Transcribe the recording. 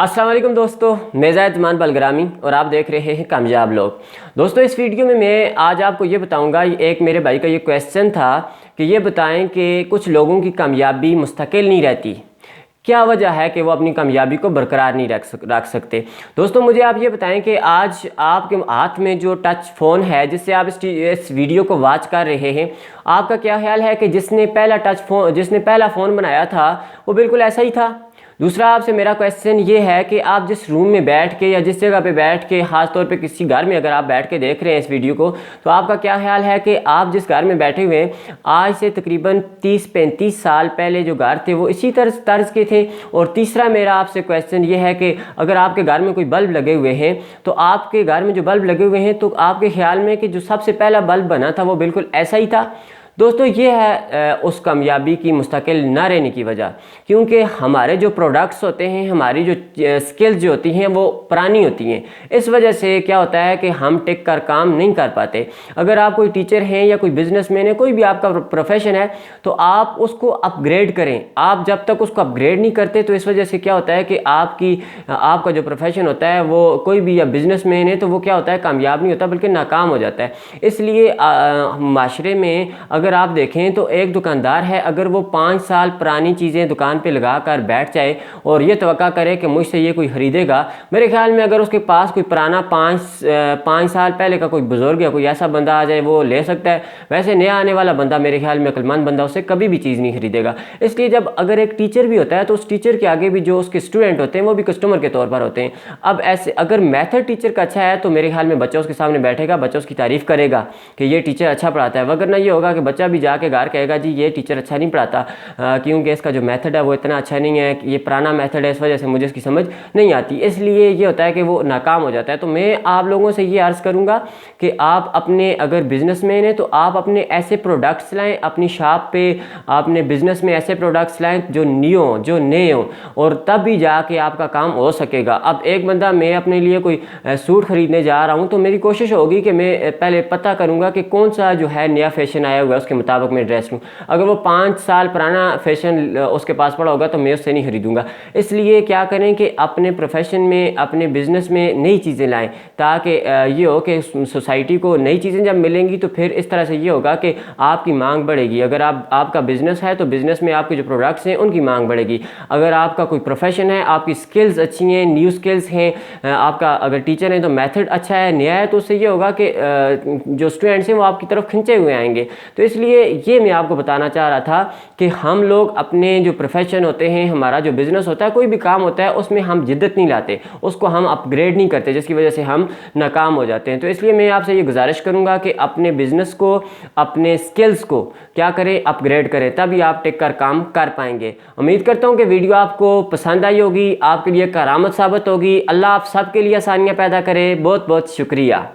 अस्सलाम वालेकुम दोस्तों, मैं ज़ाहिद मान बलग्रामी और आप देख रहे हैं कामयाब लोग। दोस्तों, इस वीडियो में मैं आज आपको ये बताऊंगा, एक मेरे भाई का ये क्वेश्चन था कि ये बताएं कि कुछ लोगों की कामयाबी मुस्तकिल नहीं रहती। क्या वजह है कि वो अपनी कामयाबी को बरकरार नहीं रख सकते। दोस्तों, मुझे आप ये बताएं कि आज आपके हाथ में जो टच फ़ोन है जिससे आप इस वीडियो को वॉच कर रहे हैं, आपका क्या ख्याल है कि जिसने पहला फ़ोन बनाया था वो बिल्कुल ऐसा ही था। दूसरा, आपसे मेरा क्वेश्चन ये है कि आप जिस रूम में बैठ के या जिस जगह पे बैठ के, ख़ास तौर पे किसी घर में अगर आप बैठ के देख रहे हैं इस वीडियो को, तो आपका क्या ख्याल है कि आप जिस घर में बैठे हुए हैं, आज से तकरीबन 30-35 साल पहले जो घर थे वो इसी तर्ज के थे। और तीसरा मेरा आपसे क्वेश्चन ये है कि अगर आपके घर में कोई बल्ब लगे हुए हैं, तो आपके घर में जो बल्ब लगे हुए हैं, तो आपके ख्याल में कि जो सबसे पहला बल्ब बना था वो बिल्कुल ऐसा ही था। दोस्तों, ये है उस कामयाबी की मुस्तकिल ना रहने की वजह, क्योंकि हमारे जो प्रोडक्ट्स होते हैं, हमारी जो स्किल्स जो होती हैं वो पुरानी होती हैं। इस वजह से क्या होता है कि हम टिक कर काम नहीं कर पाते। अगर आप कोई टीचर हैं या कोई बिजनेसमैन है, कोई भी आपका प्रोफेशन है, तो आप उसको अपग्रेड करें। आप जब तक उसको अपग्रेड नहीं करते, तो इस वजह से क्या होता है कि आपका जो प्रोफेशन होता है, वो कोई भी या बिजनेसमैन है, तो वो क्या होता है, कामयाब नहीं होता बल्कि नाकाम हो जाता है। इसलिए माशरे में अगर आप देखें तो एक दुकानदार है, अगर वो 5 साल पुरानी चीज़ें दुकान पे लगा कर बैठ जाए और ये तवक्का करे कि मुझसे ये कोई ख़रीदेगा, मेरे ख्याल में अगर उसके पास कोई पुराना 5 साल पहले का कोई बुज़ुर्ग या कोई ऐसा बंदा आ जाए, वो ले सकता है। वैसे नया आने वाला बंदा, मेरे ख्याल में अक्लमंद बंदा, उससे कभी भी चीज़ नहीं खरीदेगा। इसलिए जब अगर एक टीचर भी होता है, तो उस टीचर के आगे भी जो उसके स्टूडेंट होते हैं वो भी कस्टमर के तौर पर होते हैं। अब ऐसे अगर मेथड टीचर का अच्छा है, तो मेरे ख्याल में बच्चा उसके सामने बैठेगा, बच्चा उसकी तारीफ़ करेगा कि ये टीचर अच्छा पढ़ाता है। वरना ये होगा कि बच्चा भी जाके घर कहेगा जी ये टीचर अच्छा नहीं पढ़ाता, क्योंकि इसका जो मेथड है वो इतना अच्छा नहीं है, ये पुराना मेथड है, इस वजह से मुझे इसकी समझ नहीं आती। इसलिए ये होता है कि वो नाकाम हो जाता है। तो मैं आप लोगों से ये अर्ज़ करूँगा कि आप अपने, अगर बिजनेसमैन हैं, तो आप अपने ऐसे प्रोडक्ट्स लाएँ अपनी शॉप पे, अपने बिजनेस में ऐसे प्रोडक्ट्स लाएँ जो नए हों, और तब भी जाके आपका काम हो सकेगा। अब एक बंदा, मैं अपने लिए कोई सूट ख़रीदने जा रहा हूँ, तो मेरी कोशिश होगी कि मैं पहले पता करूँगा कि कौन सा जो है नया फैशन आया हुआ है, उसके मुताबिक मैं ड्रेस लूँ। अगर वो 5 साल पुराना फैशन उसके पास पड़ा होगा, तो मैं उससे नहीं खरीदूंगा। इसलिए क्या करें कि अपने प्रोफेशन में, अपने बिजनेस में नई चीज़ें लाएं, ताकि ये हो कि सोसाइटी को नई चीज़ें जब मिलेंगी, तो फिर इस तरह से ये होगा कि आपकी मांग बढ़ेगी। अगर आपका बिजनेस है, तो बिजनेस में आपके जो प्रोडक्ट्स हैं उनकी मांग बढ़ेगी। अगर आपका कोई प्रोफेशन है, आपकी स्किल्स अच्छी हैं, न्यू स्किल्स हैं, आपका अगर टीचर हैं तो मेथड अच्छा है, नया है, तो उससे ये होगा कि जो स्टूडेंट्स हैं वो आपकी तरफ खिंचे हुए आएंगे। तो इसलिए ये मैं आपको बताना चाह रहा था कि हम लोग अपने जो प्रोफेशन होते हैं, हमारा जो बिज़नेस होता है, कोई भी काम होता है, उसमें हम जिद्दत नहीं लाते, उसको हम अपग्रेड नहीं करते, जिसकी वजह से हम नाकाम हो जाते हैं। तो इसलिए मैं आपसे ये गुजारिश करूँगा कि अपने बिज़नेस को, अपने स्किल्स को क्या करें, अपग्रेड करें, तभी आप टिक कर काम कर पाएंगे। उम्मीद करता हूँ कि वीडियो आपको पसंद आई होगी, आपके लिए करामत साबित होगी। अल्लाह आप सबके लिए आसानियाँ पैदा करे। बहुत बहुत शुक्रिया।